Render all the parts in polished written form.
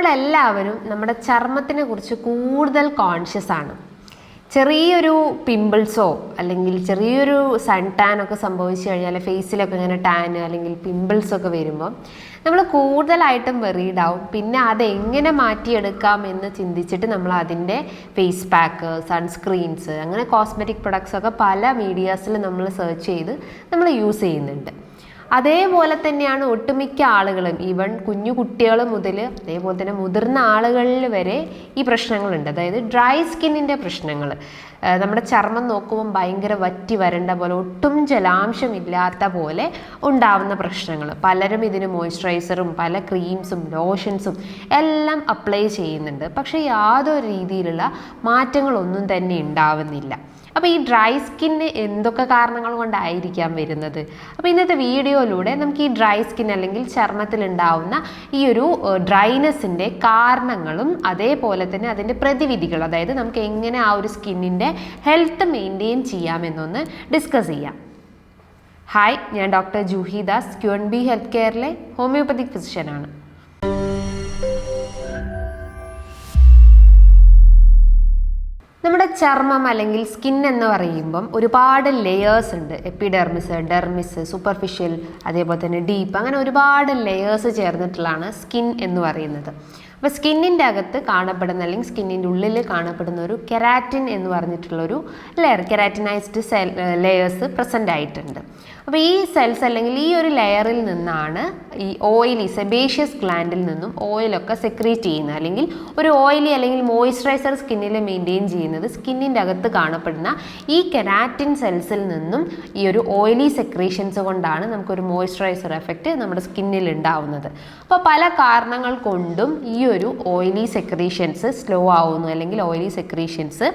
നമ്മളെല്ലാവരും നമ്മുടെ ചർമ്മത്തിനെ കുറിച്ച് കൂടുതൽ കോൺഷ്യസ് ആണ്. ചെറിയൊരു പിമ്പിൾസോ അല്ലെങ്കിൽ ചെറിയൊരു സൺ ടാനൊക്കെ സംഭവിച്ചു കഴിഞ്ഞാൽ ഫേസിലൊക്കെ ഇങ്ങനെ ടാൻ അല്ലെങ്കിൽ പിമ്പിൾസൊക്കെ വരുമ്പോൾ നമ്മൾ കൂടുതലായിട്ടും വെറീഡ് ആവും. പിന്നെ അതെങ്ങനെ മാറ്റിയെടുക്കാം എന്ന് ചിന്തിച്ചിട്ട് നമ്മൾ അതിൻ്റെ ഫേസ് പാക്ക്, സൺസ്ക്രീൻസ്, അങ്ങനെ കോസ്മെറ്റിക് പ്രൊഡക്ട്സ് ഒക്കെ പല മീഡിയാസിൽ നമ്മൾ സെർച്ച് ചെയ്ത് നമ്മൾ യൂസ് ചെയ്യുന്നുണ്ട്. അതേപോലെ തന്നെയാണ് ഒട്ടുമിക്ക ആളുകളും, ഈവൻ കുഞ്ഞു കുട്ടികൾ മുതൽ അതേപോലെ തന്നെ മുതിർന്ന ആളുകളിൽ വരെ ഈ പ്രശ്നങ്ങളുണ്ട്. അതായത് ഡ്രൈ സ്കിന്നിൻ്റെ പ്രശ്നങ്ങൾ. നമ്മുടെ ചർമ്മം നോക്കുമ്പം ഭയങ്കര വറ്റി വരണ്ട പോലെ, ഒട്ടും ജലാംശമില്ലാത്ത പോലെ ഉണ്ടാവുന്ന പ്രശ്നങ്ങൾ. പലരും ഇതിന് മോയ്സ്ചറൈസറും പല ക്രീംസും ലോഷൻസും എല്ലാം അപ്ലൈ ചെയ്യുന്നുണ്ട്. പക്ഷേ യാതൊരു രീതിയിലുള്ള മാറ്റങ്ങളൊന്നും തന്നെ ഉണ്ടാവുന്നില്ല. അപ്പോൾ ഈ ഡ്രൈ സ്കിന്ന് എന്തൊക്കെ കാരണങ്ങൾ കൊണ്ടായിരിക്കാം വരുന്നത്? അപ്പോൾ ഇന്നത്തെ വീഡിയോയിലൂടെ നമുക്ക് ഈ ഡ്രൈ സ്കിൻ അല്ലെങ്കിൽ ചർമ്മത്തിലുണ്ടാവുന്ന ഈ ഒരു ഡ്രൈനെസ്സിൻ്റെ കാരണങ്ങളും അതേപോലെ തന്നെ അതിൻ്റെ പ്രതിവിധികൾ, അതായത് നമുക്ക് എങ്ങനെ ആ ഒരു സ്കിന്നിൻ്റെ ഹെൽത്ത് മെയിൻറ്റെയിൻ ചെയ്യാമെന്നൊന്ന് ഡിസ്കസ് ചെയ്യാം. ഹായ്, ഞാൻ doctor Juhi Das, QNB health കെയറിലെ ഹോമിയോപ്പതിക് ഫിസിഷ്യനാണ്. നമ്മുടെ ചർമ്മം അല്ലെങ്കിൽ സ്കിൻ എന്ന് പറയുമ്പം ഒരുപാട് ലെയേഴ്സ് ഉണ്ട്. എപ്പിഡെർമിസ്, ഡെർമിസ്, സൂപ്പർഫിഷ്യൽ, അതേപോലെ തന്നെ ഡീപ്പ്, അങ്ങനെ ഒരുപാട് ലെയേഴ്സ് ചേർന്നിട്ടുള്ളതാണ് സ്കിൻ എന്ന് പറയുന്നത്. അപ്പോൾ സ്കിന്നിൻ്റെ അകത്ത് കാണപ്പെടുന്ന അല്ലെങ്കിൽ സ്കിന്നിൻ്റെ ഉള്ളിൽ കാണപ്പെടുന്ന ഒരു കെരാറ്റിൻ എന്ന് പറഞ്ഞിട്ടുള്ളൊരു ലെയർ, കെരാറ്റിനൈസ്ഡ് ലെയേഴ്സ് പ്രസൻ്റ് ആയിട്ടുണ്ട്. അപ്പോൾ ഈ സെൽസ് അല്ലെങ്കിൽ ഈ ഒരു ലെയറിൽ നിന്നാണ് ഈ ഓയിലി സെബേഷ്യസ് ഗ്ലാൻഡിൽ നിന്നും ഓയിലൊക്കെ സെക്രീറ്റ് ചെയ്യുന്നത്. അല്ലെങ്കിൽ ഒരു ഓയിലി അല്ലെങ്കിൽ മോയ്സ്ചറൈസർ സ്കിന്നിൽ മെയിൻറ്റെയിൻ ചെയ്യുന്നത് സ്കിന്നിൻ്റെ അകത്ത് കാണപ്പെടുന്ന ഈ കെരാറ്റിൻ സെൽസിൽ നിന്നും ഈ ഒരു ഓയിലി സെക്രീഷൻസ് കൊണ്ടാണ് നമുക്കൊരു മോയ്സ്ചറൈസർ എഫക്റ്റ് നമ്മുടെ സ്കിന്നിൽ ഉണ്ടാവുന്നത്. അപ്പോൾ പല കാരണങ്ങൾ കൊണ്ടും ഈ ഒരു ഓയിലി സെക്രീഷൻസ് സ്ലോ ആവുന്നു അല്ലെങ്കിൽ ഓയിലി സെക്രീഷൻസ്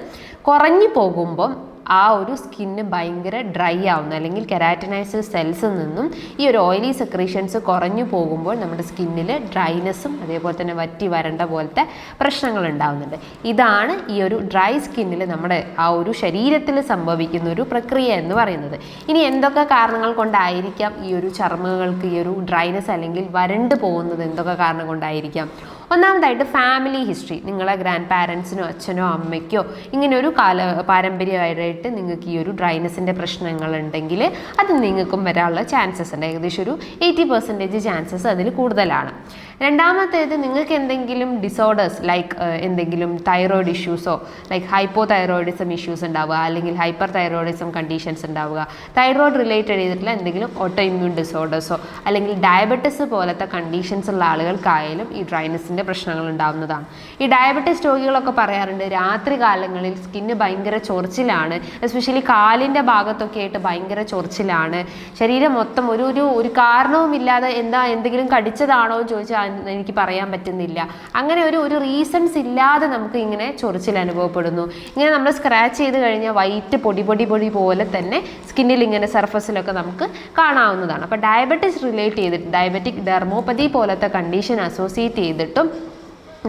കുറഞ്ഞു പോകുമ്പം ആ ഒരു സ്കിന്ന് ഭയങ്കര ഡ്രൈ ആവുന്നു. അല്ലെങ്കിൽ കെരാറ്റിനൈസ്ഡ് സെൽസിൽ നിന്നും ഈ ഒരു ഓയിലി സെക്രീഷൻസ് കുറഞ്ഞു പോകുമ്പോൾ നമ്മുടെ സ്കിന്നിൽ ഡ്രൈനെസ്സും അതേപോലെ തന്നെ വറ്റി വരണ്ട പോലത്തെ പ്രശ്നങ്ങൾ ഉണ്ടാകുന്നുണ്ട്. ഇതാണ് ഈ ഒരു ഡ്രൈ സ്കിന്നിൽ നമ്മുടെ ആ ഒരു ശരീരത്തിൽ സംഭവിക്കുന്ന ഒരു പ്രക്രിയ എന്ന് പറയുന്നത്. ഇനി എന്തൊക്കെ കാരണങ്ങൾ കൊണ്ടായിരിക്കാം ഈ ഒരു ചർമ്മങ്ങൾക്ക് ഈ ഒരു ഡ്രൈനെസ് അല്ലെങ്കിൽ വരണ്ട് പോകുന്നത്? എന്തൊക്കെ കാരണം കൊണ്ടായിരിക്കാം? ഒന്നാമതായിട്ട് ഫാമിലി ഹിസ്റ്ററി. നിങ്ങളെ ഗ്രാൻഡ് പാരൻസിനോ അച്ഛനോ അമ്മയ്ക്കോ ഇങ്ങനെ ഒരു പാരമ്പര്യമായിട്ട് നിങ്ങൾക്ക് ഈ ഒരു ഡ്രൈനെസ്സിൻ്റെ പ്രശ്നങ്ങളുണ്ടെങ്കിൽ അത് നിങ്ങൾക്കും വരാനുള്ള ചാൻസസ് ഉണ്ട്. ഏകദേശം ഒരു 80% ചാൻസസ് അതിൽ കൂടുതലാണ്. രണ്ടാമത്തേത്, നിങ്ങൾക്ക് എന്തെങ്കിലും ഡിസോർഡേഴ്സ് ലൈക്ക് എന്തെങ്കിലും തൈറോയിഡ് ഇഷ്യൂസോ ലൈക്ക് ഹൈപ്പോ തൈറോയിഡിസം ഇഷ്യൂസ് ഉണ്ടാവുക, അല്ലെങ്കിൽ ഹൈപ്പർ തൈറോയിഡിസം കണ്ടീഷൻസ് ഉണ്ടാവുക, തൈറോയിഡ് റിലേറ്റഡ് ചെയ്തിട്ടുള്ള എന്തെങ്കിലും ഓട്ടോ ഇമ്മ്യൂൺ ഡിസോർഡേഴ്സോ അല്ലെങ്കിൽ ഡയബറ്റിസ് പോലത്തെ കണ്ടീഷൻസ് ഉള്ള ആളുകൾക്കായാലും ഈ ഡ്രൈനെസ്സിൻ്റെ പ്രശ്നങ്ങൾ ഉണ്ടാവുന്നതാണ്. ഈ ഡയബറ്റിസ് രോഗികളൊക്കെ പറയാറുണ്ട് രാത്രി കാലങ്ങളിൽ സ്കിന്ന് ഭയങ്കര ചൊറിച്ചിലാണ്, എസ്പെഷ്യലി കാലിൻ്റെ ഭാഗത്തൊക്കെ ആയിട്ട് ഭയങ്കര ചൊറിച്ചിലാണ്, ശരീരം മൊത്തം ഒരു കാരണവുമില്ലാതെ എന്തെങ്കിലും കടിച്ചതാണോ എന്ന് ചോദിച്ചാൽ എനിക്ക് പറയാൻ പറ്റുന്നില്ല, അങ്ങനെ ഒരു റീസൺസ് ഇല്ലാതെ നമുക്ക് ഇങ്ങനെ ചൊറിച്ചിൽ അനുഭവപ്പെടുന്നു. ഇങ്ങനെ നമ്മൾ സ്ക്രാച്ച് ചെയ്ത് കഴിഞ്ഞാൽ വൈറ്റ് പൊടി പോലെ തന്നെ സ്കിന്നിൽ ഇങ്ങനെ സർഫസിലൊക്കെ നമുക്ക് കാണാവുന്നതാണ്. അപ്പോൾ ഡയബറ്റിസ് റിലേറ്റ് ചെയ്തിട്ട് ഡയബറ്റിക് ഡെർമോപ്പതി പോലത്തെ കണ്ടീഷൻ അസോസിയേറ്റ് ചെയ്തിട്ടും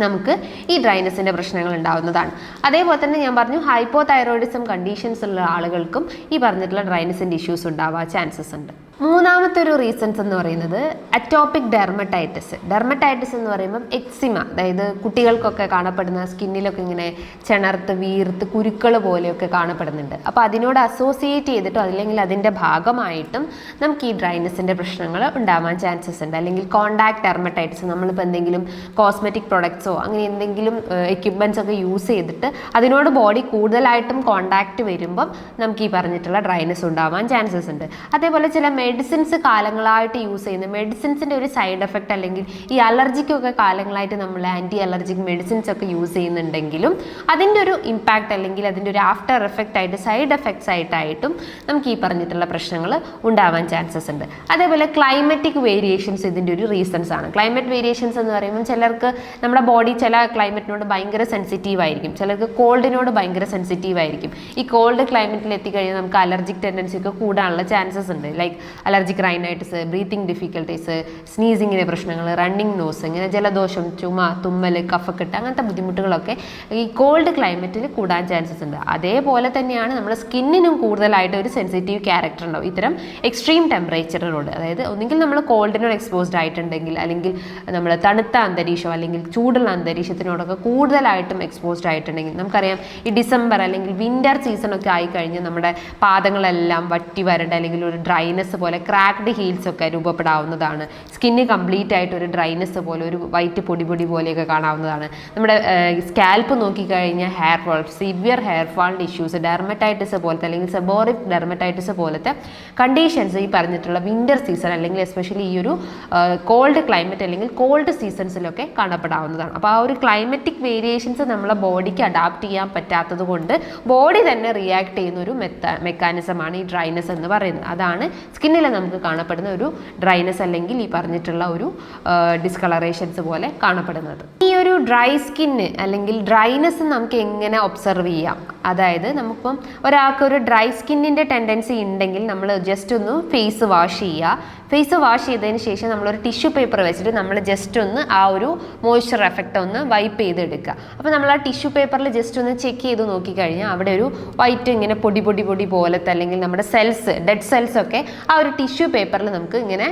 നമുക്ക് ഈ ഡ്രൈനെസ്സിൻ്റെ പ്രശ്നങ്ങൾ ഉണ്ടാവുന്നതാണ്. അതേപോലെ തന്നെ ഞാൻ പറഞ്ഞു ഹൈപ്പോ തൈറോയിഡിസം കണ്ടീഷൻസ് ഉള്ള ആളുകൾക്കും ഈ പറഞ്ഞിട്ടുള്ള ഡ്രൈനെസ്സിൻ്റെ ഇഷ്യൂസ് ഉണ്ടാവാൻ ചാൻസസ് ഉണ്ട്. മൂന്നാമത്തെ ഒരു റീസൺസ് എന്ന് പറയുന്നത് അറ്റോപിക് ഡെർമറ്റൈറ്റിസ്. ഡെർമറ്റൈറ്റിസ് എന്ന് പറയുമ്പം എക്സിമ, അതായത് കുട്ടികൾക്കൊക്കെ കാണപ്പെടുന്ന സ്കിന്നിലൊക്കെ ഇങ്ങനെ ചെണർത്ത് വീർത്ത് കുരുക്കൾ പോലെയൊക്കെ കാണപ്പെടുന്നുണ്ട്. അപ്പോൾ അതിനോട് അസോസിയേറ്റ് ചെയ്തിട്ടോ അല്ലെങ്കിൽ അതിൻ്റെ ഭാഗമായിട്ടും നമുക്ക് ഈ ഡ്രൈനെസ്സിൻ്റെ പ്രശ്നങ്ങൾ ഉണ്ടാവാൻ ചാൻസസ് ഉണ്ട്. അല്ലെങ്കിൽ കോണ്ടാക്ട് ഡെർമറ്റൈറ്റിസ്, നമ്മളിപ്പോൾ എന്തെങ്കിലും കോസ്മെറ്റിക് പ്രൊഡക്ട്സോ അങ്ങനെ എന്തെങ്കിലും എക്യുപ്മെൻറ്റ്സ് ഒക്കെ യൂസ് ചെയ്തിട്ട് അതിനോട് ബോഡി കൂടുതലായിട്ടും കോണ്ടാക്റ്റ് വരുമ്പം നമുക്ക് ഈ പറഞ്ഞിട്ടുള്ള ഡ്രൈനെസ് ഉണ്ടാവാൻ ചാൻസസ് ഉണ്ട്. അതേപോലെ ചില മെഡിസിൻസ് കാലങ്ങളായിട്ട് യൂസ് ചെയ്യുന്ന മെഡിസിൻസിൻ്റെ ഒരു സൈഡ് എഫക്റ്റ് അല്ലെങ്കിൽ ഈ അലർജിക്കൊക്കെ കാലങ്ങളായിട്ട് നമ്മൾ ആൻറ്റി അലർജിക് മെഡിസിൻസ് ഒക്കെ യൂസ് ചെയ്യുന്നുണ്ടെങ്കിലും അതിൻ്റെ ഒരു ഇമ്പാക്റ്റ് അല്ലെങ്കിൽ അതിൻ്റെ ഒരു ആഫ്റ്റർ എഫക്റ്റ് ആയിട്ട് സൈഡ് എഫക്ട്സ് ആയിട്ടായിട്ടും നമുക്ക് ഈ പറഞ്ഞിട്ടുള്ള പ്രശ്നങ്ങൾ ഉണ്ടാവാൻ ചാൻസസ് ഉണ്ട്. അതേപോലെ ക്ലൈമറ്റിക് വേരിയേഷൻസ് ഇതിൻ്റെ ഒരു റീസൺസ് ആണ്. ക്ലൈമറ്റ് വേരിയേഷൻസ് എന്ന് പറയുമ്പോൾ ചിലർക്ക് നമ്മുടെ ബോഡി ചില ക്ലൈമറ്റിനോട് ഭയങ്കര സെൻസിറ്റീവ് ആയിരിക്കും, ചിലർക്ക് കോൾഡിനോട് ഭയങ്കര സെൻസിറ്റീവ് ആയിരിക്കും. ഈ കോൾഡ് ക്ലൈമറ്റിൽ എത്തിക്കഴിഞ്ഞാൽ നമുക്ക് അലർജിക് ടെൻഡൻസി ഒക്കെ കൂടാനുള്ള ചാൻസസ് ഉണ്ട്. Like allergic rhinitis, breathing difficulties, സ്നീസിങ്ങിൻ്റെ പ്രശ്നങ്ങൾ, റണ്ണിങ് നോസ്, ഇങ്ങനെ ജലദോഷം, ചുമ, തുമ്മൽ, കഫക്കെട്ട് അങ്ങനത്തെ ബുദ്ധിമുട്ടുകളൊക്കെ ഈ കോൾഡ് ക്ലൈമറ്റിൽ കൂടാൻ ചാൻസസ് ഉണ്ട്. അതേപോലെ തന്നെയാണ് നമ്മുടെ സ്കിന്നിനും കൂടുതലായിട്ട് ഒരു സെൻസിറ്റീവ് ക്യാരക്ടർ ഉണ്ടാവും ഇത്തരം എക്സ്ട്രീം ടെമ്പറേച്ചറിനോട്. അതായത് ഒന്നുകിൽ നമ്മൾ കോൾഡിനോട് എക്സ്പോസ്ഡ് ആയിട്ടുണ്ടെങ്കിൽ, അല്ലെങ്കിൽ നമ്മൾ തണുത്ത അന്തരീക്ഷം അല്ലെങ്കിൽ ചൂടുള്ള അന്തരീക്ഷത്തിനോടൊക്കെ കൂടുതലായിട്ടും എക്സ്പോസ്ഡ് ആയിട്ടുണ്ടെങ്കിൽ, നമുക്കറിയാം ഈ ഡിസംബർ അല്ലെങ്കിൽ വിൻ്റർ സീസണൊക്കെ ആയിക്കഴിഞ്ഞ് നമ്മുടെ പാദങ്ങളെല്ലാം വറ്റി വരണ്ട അല്ലെങ്കിൽ ഒരു ഡ്രൈനെസ് പോലെ ക്രാക്ഡ് ഹീൽസ് ഒക്കെ രൂപപ്പെടാവുന്നതാണ്. സ്കിന്ന് കംപ്ലീറ്റ് ആയിട്ട് ഒരു ഡ്രൈനെസ് പോലെ ഒരു വൈറ്റ് പൊടി പോലെയൊക്കെ കാണാവുന്നതാണ്. നമ്മുടെ സ്കാൽപ്പ് നോക്കിക്കഴിഞ്ഞാൽ ഹെയർ ഫോൾ, സിവിയർ ഹെയർ ഫാളിൻ്റെ ഇഷ്യൂസ്, ഡെർമറ്റൈറ്റിസ് പോലത്തെ അല്ലെങ്കിൽ സെബോറിക് ഡെർമറ്റൈറ്റിസ് പോലത്തെ കണ്ടീഷൻസ് ഈ പറഞ്ഞിട്ടുള്ള വിൻ്റർ സീസൺ അല്ലെങ്കിൽ എസ്പെഷ്യലി ഈ ഒരു കോൾഡ് ക്ലൈമറ്റ് അല്ലെങ്കിൽ കോൾഡ് സീസൺസിലൊക്കെ കാണപ്പെടാവുന്നതാണ്. അപ്പോൾ ആ ഒരു ക്ലൈമറ്റിക് വേരിയേഷൻസ് നമ്മളെ ബോഡിക്ക് അഡാപ്റ്റ് ചെയ്യാൻ പറ്റാത്തത് കൊണ്ട് ബോഡി തന്നെ റിയാക്ട് ചെയ്യുന്ന ഒരു മെക്കാനിസമാണ് ഈ ഡ്രൈനെസ് എന്ന് പറയുന്നത്. അതാണ് സ്കിന്നിൽ നമുക്ക് കാണപ്പെടുന്ന ഒരു ഡ്രൈനെസ് അല്ലെങ്കിൽ ഈ പറഞ്ഞിട്ടുള്ള ഒരു ഡിസ്കളറേഷൻസ് പോലെ കാണപ്പെടുന്നത്. ഈ ഒരു ഡ്രൈ സ്കിന്ന് അല്ലെങ്കിൽ ഡ്രൈനെസ് നമുക്ക് എങ്ങനെ ഒബ്സർവ് ചെയ്യാം? അതായത് നമുക്കിപ്പം ഒരാൾക്ക് ഒരു ഡ്രൈ സ്കിന്നിൻ്റെ ടെൻഡൻസി ഉണ്ടെങ്കിൽ നമ്മൾ ജസ്റ്റ് ഒന്ന് ഫേസ് വാഷ് ചെയ്യുക. ഫേസ് വാഷ് ചെയ്തതിന് ശേഷം നമ്മളൊരു ടിഷ്യൂ പേപ്പർ വെച്ചിട്ട് നമ്മൾ ജസ്റ്റ് ഒന്ന് ആ ഒരു മോയ്സ്ചർ എഫക്റ്റ് ഒന്ന് വൈപ്പ് ചെയ്തെടുക്കുക. അപ്പോൾ നമ്മൾ ആ ടിഷ്യൂ പേപ്പറിൽ ജസ്റ്റ് ഒന്ന് ചെക്ക് ചെയ്ത് നോക്കിക്കഴിഞ്ഞാൽ അവിടെ ഒരു വൈറ്റ് ഇങ്ങനെ പൊടി പോലത്തെ അല്ലെങ്കിൽ നമ്മുടെ സെൽസ്, ഡെഡ് സെൽസ് ഒക്കെ ആ ഒരു ടിഷ്യൂ പേപ്പറിൽ നമുക്ക് ഇങ്ങനെ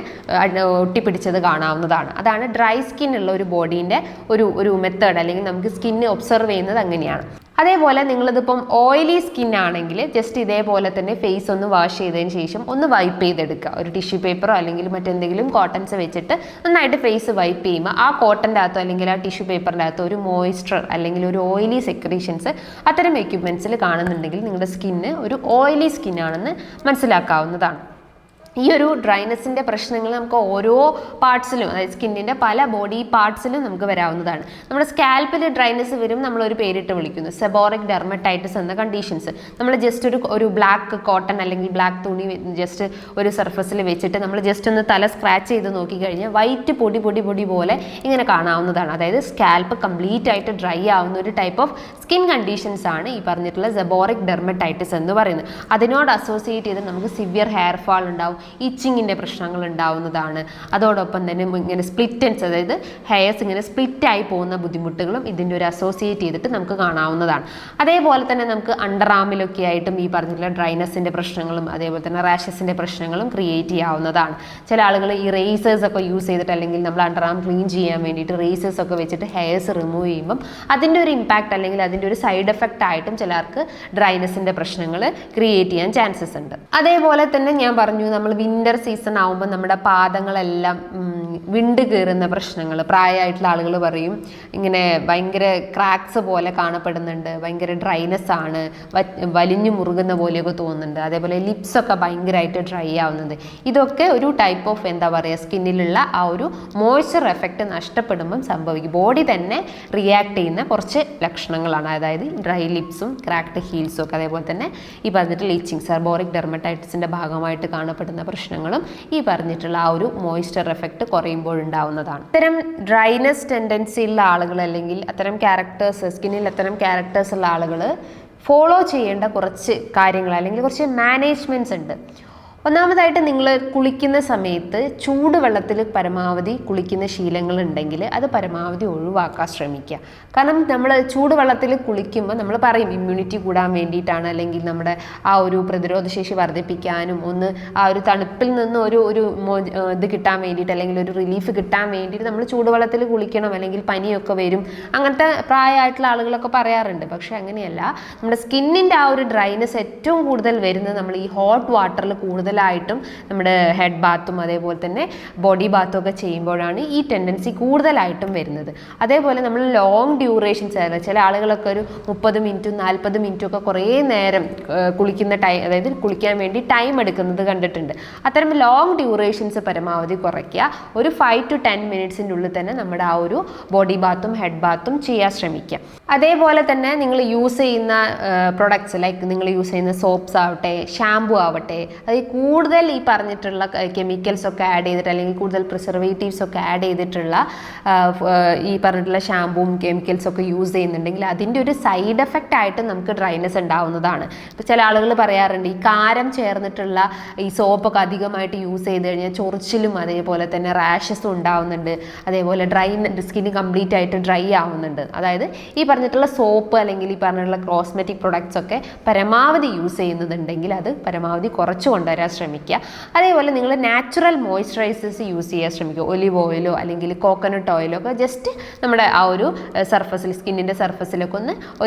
ഒട്ടിപ്പിടിച്ചത് കാണാവുന്നതാണ്. അതാണ് ഡ്രൈ സ്കിന്നുള്ള ഒരു ബോഡീൻ്റെ ഒരു മെത്തേഡ് അല്ലെങ്കിൽ നമുക്ക് സ്കിന്ന് ഒബ്സർവ് ചെയ്യുന്നത് അങ്ങനെയാണ്. അതേപോലെ നിങ്ങളിതിപ്പം ഓയിലി സ്കിൻ ആണെങ്കിൽ ജസ്റ്റ് ഇതേപോലെ തന്നെ ഫേസ് ഒന്ന് വാഷ് ചെയ്തതിന് ശേഷം ഒന്ന് വൈപ്പ് ചെയ്തെടുക്കുക. ഒരു ടിഷ്യൂ പേപ്പറോ അല്ലെങ്കിൽ മറ്റെന്തെങ്കിലും കോട്ടൺസ് വെച്ചിട്ട് നന്നായിട്ട് ഫേസ് വൈപ്പ് ചെയ്യുമ്പോൾ ആ കോട്ടൻ്റെ അകത്തോ അല്ലെങ്കിൽ ആ ടിഷ്യൂ പേപ്പറിൻ്റെ അകത്തോ ഒരു മോയ്സ്ചർ അല്ലെങ്കിൽ ഒരു ഓയിലി സെക്രീഷൻസ് അത്തരം എക്യുപ്മെൻറ്റ്സിൽ കാണുന്നുണ്ടെങ്കിൽ നിങ്ങളുടെ സ്കിന്ന് ഒരു ഓയിലി സ്കിന്നാണെന്ന് മനസ്സിലാക്കാവുന്നതാണ്. ഈ ഒരു ഡ്രൈനെസ്സിൻ്റെ പ്രശ്നങ്ങൾ നമുക്ക് ഓരോ പാർട്സിലും, അതായത് സ്കിന്നിൻ്റെ പല ബോഡി പാർട്സിലും നമുക്ക് വരാവുന്നതാണ്. നമ്മുടെ സ്കാൽപ്പിൽ ഡ്രൈനെസ് വരും, നമ്മളൊരു പേരിട്ട് വിളിക്കുന്നു സെബോറിക് ഡെർമറ്റൈറ്റിസ് എന്ന കണ്ടീഷൻസ്. നമ്മൾ ജസ്റ്റ് ഒരു ബ്ലാക്ക് കോട്ടൺ അല്ലെങ്കിൽ ബ്ലാക്ക് തുണി ജസ്റ്റ് ഒരു സർഫസിൽ വെച്ചിട്ട് നമ്മൾ ജസ്റ്റ് ഒന്ന് തല സ്ക്രാച്ച് ചെയ്ത് നോക്കിക്കഴിഞ്ഞാൽ വൈറ്റ് പൊടി പോലെ ഇങ്ങനെ കാണാവുന്നതാണ്. അതായത് സ്കാൽപ്പ് കംപ്ലീറ്റ് ആയിട്ട് ഡ്രൈ ആവുന്ന ഒരു ടൈപ്പ് ഓഫ് സ്കിൻ കണ്ടീഷൻസ് ആണ് ഈ പറഞ്ഞിട്ടുള്ള സെബോറിക് ഡെർമറ്റൈറ്റിസ് എന്ന് പറയുന്നത്. അതിനോട് അസോസിയേറ്റ് ചെയ്ത് നമുക്ക് സിവിയർ ഹെയർ ഫാൾ ഉണ്ടാവും, ഇച്ചിങ്ങിൻ്റെ പ്രശ്നങ്ങൾ ഉണ്ടാവുന്നതാണ്. അതോടൊപ്പം തന്നെ ഇങ്ങനെ സ്പ്ലിറ്റൻസ്, അതായത് ഹെയർസ് ഇങ്ങനെ സ്പ്ലിറ്റായി പോകുന്ന ബുദ്ധിമുട്ടുകളും ഇതിൻ്റെ ഒരു അസോസിയേറ്റ് ചെയ്തിട്ട് നമുക്ക് കാണാവുന്നതാണ്. അതേപോലെ തന്നെ നമുക്ക് അണ്ടർ ആമിലൊക്കെ ആയിട്ടും ഈ പറഞ്ഞിട്ടുള്ള ഡ്രൈനെസ്സിൻ്റെ പ്രശ്നങ്ങളും അതേപോലെ തന്നെ റാഷസിൻ്റെ പ്രശ്നങ്ങളും ക്രിയേറ്റ് ചെയ്യാവുന്നതാണ്. ചില ആളുകൾ ഈ റേസേഴ്സ് ഒക്കെ യൂസ് ചെയ്തിട്ട് അല്ലെങ്കിൽ നമ്മൾ അണ്ടർ ആം ക്ലീൻ ചെയ്യാൻ വേണ്ടിയിട്ട് റേസേഴ്സ് ഒക്കെ വെച്ചിട്ട് ഹെയർസ് റിമൂവ് ചെയ്യുമ്പം അതിൻ്റെ ഒരു ഇമ്പാക്റ്റ് അല്ലെങ്കിൽ അതിൻ്റെ ഒരു സൈഡ് എഫക്റ്റ് ആയിട്ടും ചിലർക്ക് ഡ്രൈനെസ്സിൻ്റെ പ്രശ്നങ്ങൾ ക്രിയേറ്റ് ചെയ്യാൻ ചാൻസസ് ഉണ്ട്. അതേപോലെ തന്നെ ഞാൻ പറഞ്ഞു നമ്മൾ വിൻ്റർ സീസൺ ആകുമ്പോൾ നമ്മുടെ പാദങ്ങളെല്ലാം വിണ്ട് കയറുന്ന പ്രശ്നങ്ങൾ, പ്രായമായിട്ടുള്ള ആളുകൾ പറയും ഇങ്ങനെ ഭയങ്കര ക്രാക്സ് പോലെ കാണപ്പെടുന്നുണ്ട്, ഭയങ്കര ഡ്രൈനെസ് ആണ്, വലിഞ്ഞു മുറുകുന്ന പോലെയൊക്കെ തോന്നുന്നുണ്ട്. അതേപോലെ ലിപ്സൊക്കെ ഭയങ്കരമായിട്ട് ഡ്രൈ ആവുന്നത്, ഇതൊക്കെ ഒരു ടൈപ്പ് ഓഫ് എന്താ പറയുക സ്കിന്നിലുള്ള ആ ഒരു മോയ്സ്ചർ എഫക്റ്റ് നഷ്ടപ്പെടുമ്പം സംഭവിക്കും. ബോഡി തന്നെ റിയാക്ട് ചെയ്യുന്ന കുറച്ച് ലക്ഷണങ്ങളാണ്. അതായത് ഡ്രൈ ലിപ്സും ക്രാക്ഡ് ഹീൽസും ഒക്കെ, അതേപോലെ തന്നെ ഈ പറഞ്ഞിട്ടുള്ള ഇച്ചിങ്, സെബോറിക് ഡെർമറ്റൈറ്റിസിൻ്റെ ഭാഗമായിട്ട് കാണപ്പെടുന്ന പ്രശ്നങ്ങളും ഈ പറഞ്ഞിട്ടുള്ള ആ ഒരു മോയ്സ്ചർ എഫക്റ്റ് കുറയുമ്പോഴുണ്ടാവുന്നതാണ്. ഇത്തരം ഡ്രൈനെസ് ടെൻഡൻസി ഉള്ള ആളുകൾ അല്ലെങ്കിൽ അത്തരം ക്യാരക്ടേഴ്സ്, സ്കിന്നിൽ അത്തരം ക്യാരക്ടേഴ്സ് ഉള്ള ആളുകൾ ഫോളോ ചെയ്യേണ്ട കുറച്ച് കാര്യങ്ങൾ അല്ലെങ്കിൽ കുറച്ച് മാനേജ്മെൻറ്റ്സ് ഉണ്ട്. ഒന്നാമതായിട്ട് നിങ്ങൾ കുളിക്കുന്ന സമയത്ത് ചൂടുവെള്ളത്തിൽ പരമാവധി കുളിക്കുന്ന ശീലങ്ങളുണ്ടെങ്കിൽ അത് പരമാവധി ഒഴിവാക്കാൻ ശ്രമിക്കുക. കാരണം നമ്മൾ ചൂടുവെള്ളത്തിൽ കുളിക്കുമ്പോൾ നമ്മൾ പറയും ഇമ്മ്യൂണിറ്റി കൂടാൻ വേണ്ടിയിട്ടാണ്, അല്ലെങ്കിൽ നമ്മുടെ ആ ഒരു പ്രതിരോധശേഷി വർദ്ധിപ്പിക്കാനും ഒന്ന് ആ ഒരു തണുപ്പിൽ നിന്ന് ഒരു ഇത് കിട്ടാൻ വേണ്ടിയിട്ട് അല്ലെങ്കിൽ ഒരു റിലീഫ് കിട്ടാൻ വേണ്ടിയിട്ട് നമ്മൾ ചൂടുവെള്ളത്തിൽ കുളിക്കണം, അല്ലെങ്കിൽ പനിയൊക്കെ വരും, അങ്ങനത്തെ പ്രായമായിട്ടുള്ള ആളുകളൊക്കെ പറയാറുണ്ട്. പക്ഷേ അങ്ങനെയല്ല. നമ്മുടെ സ്കിന്നിൻ്റെ ആ ഒരു ഡ്രൈനെസ് ഏറ്റവും കൂടുതൽ വരുന്നത് നമ്മൾ ഈ ഹോട്ട് വാട്ടറിൽ കൂടുതലായിട്ടും നമ്മുടെ ഹെഡ് ബാത്തും അതേപോലെ തന്നെ ബോഡി ബാത്തും ഒക്കെ ചെയ്യുമ്പോഴാണ് ഈ ടെൻഡൻസി കൂടുതലായിട്ടും വരുന്നത്. അതേപോലെ നമ്മൾ ലോങ് ഡ്യൂറേഷൻസ്, ചില ആളുകളൊക്കെ ഒരു 30 മിനിറ്റും 40 മിനിറ്റും ഒക്കെ കുറേ നേരം കുളിക്കുന്ന അതായത് കുളിക്കാൻ വേണ്ടി ടൈം എടുക്കുന്നത് കണ്ടിട്ടുണ്ട്. അത്തരം ലോങ് ഡ്യൂറേഷൻസ് പരമാവധി കുറയ്ക്കുക. ഒരു 5 to 10 മിനിറ്റ്സിൻ്റെ ഉള്ളിൽ തന്നെ നമ്മുടെ ആ ഒരു ബോഡി ബാത്തും ഹെഡ് ബാത്തും ചെയ്യാൻ ശ്രമിക്കുക. അതേപോലെ തന്നെ നിങ്ങൾ യൂസ് ചെയ്യുന്ന പ്രൊഡക്ട്സ്, ലൈക്ക് നിങ്ങൾ യൂസ് ചെയ്യുന്ന സോപ്സ് ആവട്ടെ, ഷാമ്പു ആവട്ടെ, അത് കൂടുതൽ ഈ പറഞ്ഞിട്ടുള്ള കെമിക്കൽസ് ഒക്കെ ആഡ് ചെയ്തിട്ട് അല്ലെങ്കിൽ കൂടുതൽ പ്രിസർവേറ്റീവ്സ് ഒക്കെ ആഡ് ചെയ്തിട്ടുള്ള ഈ പറഞ്ഞിട്ടുള്ള ഷാമ്പുവും കെമിക്കൽസ് ഒക്കെ യൂസ് ചെയ്യുന്നുണ്ടെങ്കിൽ അതിൻ്റെ ഒരു സൈഡ് എഫക്റ്റ് ആയിട്ട് നമുക്ക് ഡ്രൈനെസ് ഉണ്ടാവുന്നതാണ്. ഇപ്പോൾ ചില ആളുകൾ പറയാറുണ്ട്, ഈ കാരം ചേർന്നിട്ടുള്ള ഈ സോപ്പൊക്കെ അധികമായിട്ട് യൂസ് ചെയ്ത് കഴിഞ്ഞാൽ ചൊറിച്ചിലും അതേപോലെ തന്നെ റാഷസും ഉണ്ടാവുന്നുണ്ട്. അതേപോലെ സ്കിന്ന് കംപ്ലീറ്റ് ആയിട്ട് ഡ്രൈ ആവുന്നുണ്ട്. അതായത് ഈ പറഞ്ഞിട്ടുള്ള സോപ്പ് അല്ലെങ്കിൽ ഈ പറഞ്ഞിട്ടുള്ള കോസ്മെറ്റിക് പ്രൊഡക്ട്സ് ഒക്കെ പരമാവധി യൂസ് ചെയ്യുന്നുണ്ടെങ്കിൽ അത് പരമാവധി കുറച്ച് കൊണ്ടുവരാൻ ശ്രമിക്കുക. അതേപോലെ നിങ്ങൾ നാച്ചുറൽ മോയ്സ്ചറൈസേഴ്സ് യൂസ് ചെയ്യാൻ ശ്രമിക്കുക. ഒലിവ് ഓയിലോ അല്ലെങ്കിൽ കോക്കനട്ട് ഓയിലോ ഒക്കെ ജസ്റ്റ് നമ്മുടെ ആ ഒരു സർഫസിൽ, സ്കിന്നിൻ്റെ സർഫസിലൊക്കെ ഒന്ന്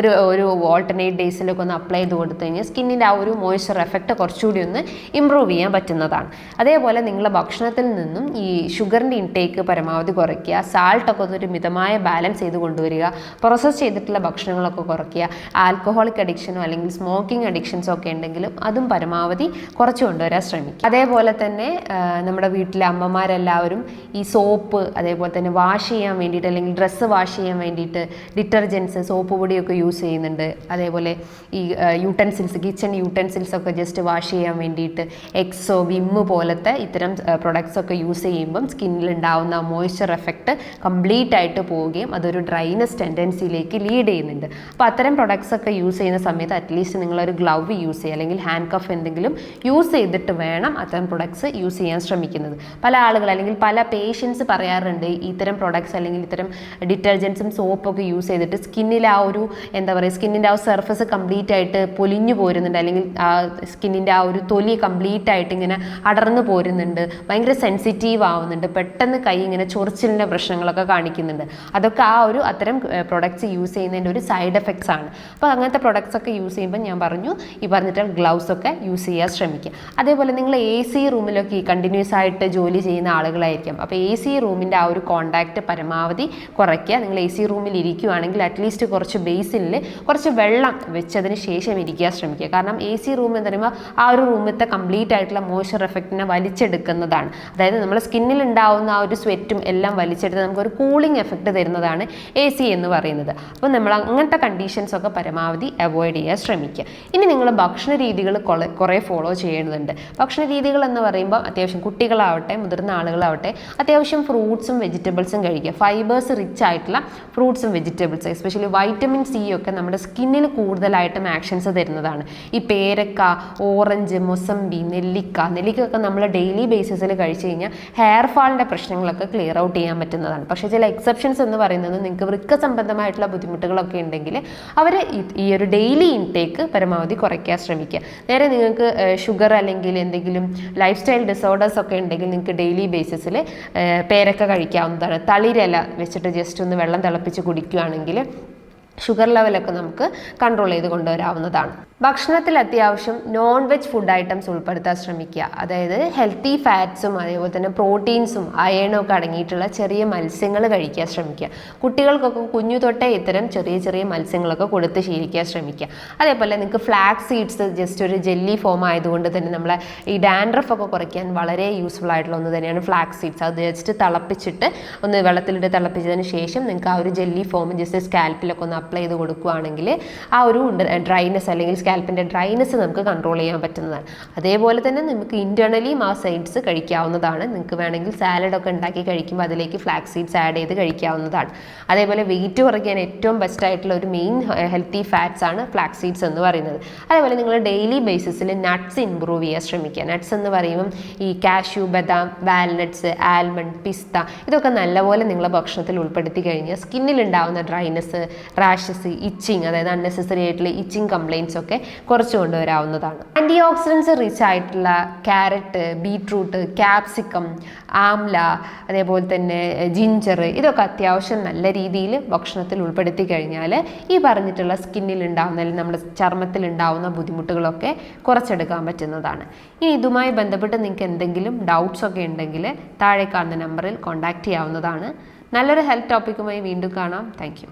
ഒരു ഓൾട്ടർനേറ്റ് ഡേയ്സിലൊക്കെ ഒന്ന് അപ്ലൈ ചെയ്ത് കൊടുത്തു കഴിഞ്ഞാൽ സ്കിന്നിൻ്റെ ആ ഒരു മോയ്സ്ചർ എഫക്റ്റ് കുറച്ചുകൂടി ഒന്ന് ഇമ്പ്രൂവ് ചെയ്യാൻ പറ്റുന്നതാണ്. അതേപോലെ നിങ്ങളുടെ ഭക്ഷണത്തിൽ നിന്നും ഈ ഷുഗറിൻ്റെ ഇൻടേക്ക് പരമാവധി കുറയ്ക്കുക. സാൾട്ടൊക്കെ ഒന്നൊരു മിതമായ ബാലൻസ് ചെയ്ത് കൊണ്ടുവരിക. പ്രോസസ്സ് ചെയ്തിട്ടുള്ള ഭക്ഷണങ്ങളൊക്കെ കുറയ്ക്കുക. ആൽക്കഹോളിക് അഡിക്ഷനോ അല്ലെങ്കിൽ സ്മോക്കിംഗ് അഡിക്ഷൻസോ ഒക്കെ ഉണ്ടെങ്കിലും അതും പരമാവധി കുറച്ച് കൊണ്ടുവരാൻ ശ്രമിക്കുക. അതേപോലെ തന്നെ നമ്മുടെ വീട്ടിലെ അമ്മമാരെല്ലാവരും ഈ സോപ്പ്, അതേപോലെ തന്നെ വാഷ് ചെയ്യാൻ വേണ്ടിയിട്ട് അല്ലെങ്കിൽ ഡ്രസ്സ് വാഷ് ചെയ്യാൻ വേണ്ടിയിട്ട് ഡിറ്റർജൻസ്, സോപ്പ് പൊടിയൊക്കെ യൂസ് ചെയ്യുന്നുണ്ട്. അതേപോലെ ഈ കിച്ചൺ യൂട്ടൻസിൽസ് ഒക്കെ ജസ്റ്റ് വാഷ് ചെയ്യാൻ വേണ്ടിയിട്ട് എക്സോ, വിമ്മ് പോലത്തെ ഇത്തരം പ്രൊഡക്ട്സ് ഒക്കെ യൂസ് ചെയ്യുമ്പം സ്കിന്നിലുണ്ടാവുന്ന മോയ്സ്ചർ എഫക്റ്റ് കംപ്ലീറ്റ് ആയിട്ട് പോവുകയും അതൊരു ഡ്രൈനെസ് ടെൻഡൻസിയിലേക്ക് ലീഡ് ചെയ്യുന്നുണ്ട്. അപ്പോൾ അത്തരം പ്രൊഡക്ട്സ് ഒക്കെ യൂസ് ചെയ്യുന്ന സമയത്ത് അറ്റ്ലീസ്റ്റ് നിങ്ങളൊരു ഗ്ലൗവ് യൂസ് ചെയ്യുക അല്ലെങ്കിൽ ഹാൻഡ് കഫ് എന്തെങ്കിലും യൂസ് ചെയ്തിട്ട് വേണം അത്തരം പ്രൊഡക്ട്സ് യൂസ് ചെയ്യാൻ ശ്രമിക്കുന്നത്. പല ആളുകൾ അല്ലെങ്കിൽ പല പേഷ്യൻസ് പറയാറുണ്ട്, ഇത്തരം പ്രൊഡക്ട്സ് അല്ലെങ്കിൽ ഇത്തരം ഡിറ്റർജൻസും സോപ്പൊക്കെ യൂസ് ചെയ്തിട്ട് സ്കിന്നിൽ ആ ഒരു സ്കിന്നിൻ്റെ ആ സർഫസ് കംപ്ലീറ്റ് ആയിട്ട് പൊലിഞ്ഞു പോരുന്നുണ്ട്, അല്ലെങ്കിൽ ആ സ്കിന്നിൻ്റെ ആ ഒരു തൊലി കംപ്ലീറ്റ് ആയിട്ട് ഇങ്ങനെ അടർന്നു പോരുന്നുണ്ട്, ഭയങ്കര സെൻസിറ്റീവ് ആവുന്നുണ്ട്, പെട്ടെന്ന് കൈ ഇങ്ങനെ ചൊറിച്ചിലിൻ്റെ പ്രശ്നങ്ങളൊക്കെ കാണിക്കുന്നുണ്ട്. അതൊക്കെ അത്തരം പ്രൊഡക്ട്സ് യൂസ് ചെയ്യുന്നതിൻ്റെ ഒരു സൈഡ് എഫക്ട്സ് ആണ്. അപ്പോൾ അങ്ങനത്തെ പ്രൊഡക്ട്സ് ഒക്കെ യൂസ് ചെയ്യുമ്പോൾ ഞാൻ പറഞ്ഞു ഈ പറഞ്ഞിട്ട് ഗ്ലൗസ് ഒക്കെ യൂസ് ചെയ്യാൻ ശ്രമിക്കുക. അതേപോലെ നിങ്ങൾ AC റൂമിലൊക്കെ കണ്ടിന്യൂസ് ആയിട്ട് ജോലി ചെയ്യുന്ന ആളുകളായിരിക്കും. അപ്പോൾ AC റൂമിൻ്റെ ആ ഒരു കോണ്ടാക്റ്റ് പരമാവധി കുറയ്ക്കുക. നിങ്ങൾ AC റൂമിൽ ഇരിക്കുകയാണെങ്കിൽ അറ്റ്ലീസ്റ്റ് കുറച്ച് ബേസിനിൽ കുറച്ച് വെള്ളം വെച്ചതിന് ശേഷം ഇരിക്കാൻ ശ്രമിക്കുക. കാരണം AC റൂം എന്ന് പറയുമ്പോൾ ആ ഒരു റൂമിലത്തെ കംപ്ലീറ്റ് ആയിട്ടുള്ള മോയ്സ്ചർ എഫക്റ്റിനെ വലിച്ചെടുക്കുന്നതാണ്. അതായത് നമ്മുടെ സ്കിന്നിൽ ഉണ്ടാവുന്ന ആ ഒരു സ്വെറ്റും എല്ലാം വലിച്ചെടുത്ത് നമുക്കൊരു കൂളിംഗ് എഫക്റ്റ് തരുന്നതാണ് AC എന്ന് പറയുന്നത്. അപ്പോൾ നമ്മൾ അങ്ങനത്തെ കണ്ടീഷൻസ് ഒക്കെ പരമാവധി അവോയ്ഡ് ചെയ്യാൻ ശ്രമിക്കുക. ഇനി നിങ്ങൾ ഭക്ഷണ രീതികൾ കുറേ ഫോളോ ചെയ്യേണ്ടതുണ്ട്. ഭക്ഷണ രീതികൾ എന്ന് പറയുമ്പോൾ അത്യാവശ്യം കുട്ടികളാവട്ടെ മുതിർന്ന ആളുകളാവട്ടെ അത്യാവശ്യം ഫ്രൂട്ട്സും വെജിറ്റബിൾസും കഴിക്കുക. ഫൈബേഴ്സ് റിച്ച് ആയിട്ടുള്ള ഫ്രൂട്ട്സും വെജിറ്റബിൾസ്, എസ്പെഷ്യലി വൈറ്റമിൻ സി ഒക്കെ നമ്മുടെ സ്കിന്നിന് കൂടുതലായിട്ടും ആക്ഷൻസ് തരുന്നതാണ്. ഈ പേരക്ക, ഓറഞ്ച്, മൊസമ്പി, നെല്ലിക്കൊക്കെ നമ്മൾ ഡെയിലി ബേസിസിൽ കഴിച്ചു കഴിഞ്ഞാൽ ഹെയർ ഫാളിൻ്റെ പ്രശ്നങ്ങളൊക്കെ ക്ലിയർ ഔട്ട് ചെയ്യാൻ പറ്റുന്നതാണ്. പക്ഷേ ചില എക്സെപ്ഷൻസ് എന്ന് പറയുന്നത് നിങ്ങൾക്ക് വൃക്ക സംബന്ധമായിട്ടുള്ള ബുദ്ധിമുട്ടുകളൊക്കെ ഉണ്ടെങ്കിൽ അവർ ഈ ഒരു ഡെയിലി ഇൻടേക്ക് പരമാവധി കുറയ്ക്കാൻ ശ്രമിക്കുക. നേരെ നിങ്ങൾക്ക് ഷുഗർ അല്ലെങ്കിൽ എന്തെങ്കിലും ലൈഫ് സ്റ്റൈൽ ഡിസോർഡേഴ്സ് ഒക്കെ ഉണ്ടെങ്കിൽ നിങ്ങൾക്ക് ഡെയിലി ബേസിസിൽ പേരക്ക കഴിക്കാവുന്നതാണ്. തളിരില വെച്ചിട്ട് ജസ്റ്റ് ഒന്ന് വെള്ളം തിളപ്പിച്ച് കുടിക്കുകയാണെങ്കിൽ ഷുഗർ ലെവലൊക്കെ നമുക്ക് കൺട്രോൾ ചെയ്ത് കൊണ്ടുവരാവുന്നതാണ്. ഭക്ഷണത്തിൽ അത്യാവശ്യം നോൺ വെജ് ഫുഡ് ഐറ്റംസ് ഉൾപ്പെടുത്താൻ ശ്രമിക്കുക. അതായത് ഹെൽത്തി ഫാറ്റ്സും അതേപോലെ തന്നെ പ്രോട്ടീൻസും അയണും ഒക്കെ അടങ്ങിയിട്ടുള്ള ചെറിയ മത്സ്യങ്ങൾ കഴിക്കാൻ ശ്രമിക്കുക. കുട്ടികൾക്കൊക്കെ കുഞ്ഞു തൊട്ടേ ഇത്തരം ചെറിയ മത്സ്യങ്ങളൊക്കെ കൊടുത്ത് ശീലിക്കാൻ ശ്രമിക്കുക. അതേപോലെ നിങ്ങൾക്ക് ഫ്ലാക്സ് സീഡ്സ് ജസ്റ്റ് ഒരു ജെല്ലി ഫോം ആയതുകൊണ്ട് തന്നെ നമ്മളെ ഈ ഡാൻഡ്രഫ് ഒക്കെ കുറയ്ക്കാൻ വളരെ യൂസ്ഫുൾ ആയിട്ടുള്ള ഒന്ന് തന്നെയാണ് ഫ്ലാക്സ് സീഡ്സ്. അത് ജസ്റ്റ് തിളപ്പിച്ചിട്ട് ഒന്ന് വെള്ളത്തിലിട്ട് തിളപ്പിച്ചതിന് ശേഷം നിങ്ങൾക്ക് ആ ഒരു ജെല്ലി ഫോം ജസ്റ്റ് സ്കാൽപ്പിലൊക്കെ ഒന്ന് അപ്ലൈ ചെയ്ത് കൊടുക്കുകയാണെങ്കിൽ ആ ഒരു ഡ്രൈനെസ് അല്ലെങ്കിൽ സ്കാൽപ്പിൻ്റെ ഡ്രൈനെസ് നമുക്ക് കൺട്രോൾ ചെയ്യാൻ പറ്റുന്നതാണ്. അതേപോലെ തന്നെ നമുക്ക് ഇൻറ്റേർണലി ആ സൈഡ്സ് കഴിക്കാവുന്നതാണ്. നിങ്ങൾക്ക് വേണമെങ്കിൽ സാലഡൊക്കെ ഉണ്ടാക്കി കഴിക്കുമ്പോൾ അതിലേക്ക് ഫ്ലാക്സ് സീഡ്സ് ആഡ് ചെയ്ത് കഴിക്കാവുന്നതാണ്. അതേപോലെ വെയിറ്റ് കുറയ്ക്കാൻ ഏറ്റവും ബെസ്റ്റ് ആയിട്ടുള്ള ഒരു മെയിൻ ഹെൽത്തി ഫാറ്റ്സ് ആണ് ഫ്ലാക്സ് സീഡ്സ് എന്ന് പറയുന്നത്. അതേപോലെ നിങ്ങൾ ഡെയിലി ബേസിസിൽ നട്ട്സ് ഇമ്പ്രൂവ് ചെയ്യാൻ ശ്രമിക്കുക. നട്ട്സ് എന്ന് പറയുമ്പം ഈ കാഷ്യൂ, ബദാം, വാൽനട്ട്സ്, ആൽമണ്ട്, പിസ്ത ഇതൊക്കെ നല്ലപോലെ നിങ്ങളുടെ ഭക്ഷണത്തിൽ ഉൾപ്പെടുത്തി കഴിഞ്ഞാൽ സ്കിന്നിലുണ്ടാവുന്ന ഡ്രൈനെസ്, റാഷസ്, ഇച്ചിങ്, അതായത് അൺനെസസറി ആയിട്ടുള്ള ഇച്ചിങ് കംപ്ലയിൻസ് ഒക്കെ കുറച്ച് കൊണ്ടുവരാവുന്നതാണ്. ആൻറ്റി ഓക്സിഡൻസ് റിച്ച് ആയിട്ടുള്ള ക്യാരറ്റ്, ബീട്രൂട്ട്, ക്യാപ്സിക്കം, ആംല, അതേപോലെ തന്നെ ജിഞ്ചർ ഇതൊക്കെ അത്യാവശ്യം നല്ല രീതിയിൽ ഭക്ഷണത്തിൽ ഉൾപ്പെടുത്തി കഴിഞ്ഞാൽ ഈ പറഞ്ഞിട്ടുള്ള സ്കിന്നിൽ ഉണ്ടാകുന്ന അല്ലെങ്കിൽ നമ്മുടെ ചർമ്മത്തിൽ ഉണ്ടാകുന്ന ബുദ്ധിമുട്ടുകളൊക്കെ കുറച്ചെടുക്കാൻ പറ്റുന്നതാണ്. ഇനി ഇതുമായി ബന്ധപ്പെട്ട് നിങ്ങൾക്ക് എന്തെങ്കിലും ഡൗട്ട്സ് ഒക്കെ ഉണ്ടെങ്കിൽ താഴെ കാണുന്ന നമ്പറിൽ കോൺടാക്റ്റ് ചെയ്യാവുന്നതാണ്. നല്ലൊരു ഹെൽത്ത് ടോപ്പിക്കുമായി വീണ്ടും കാണാം. Thank you.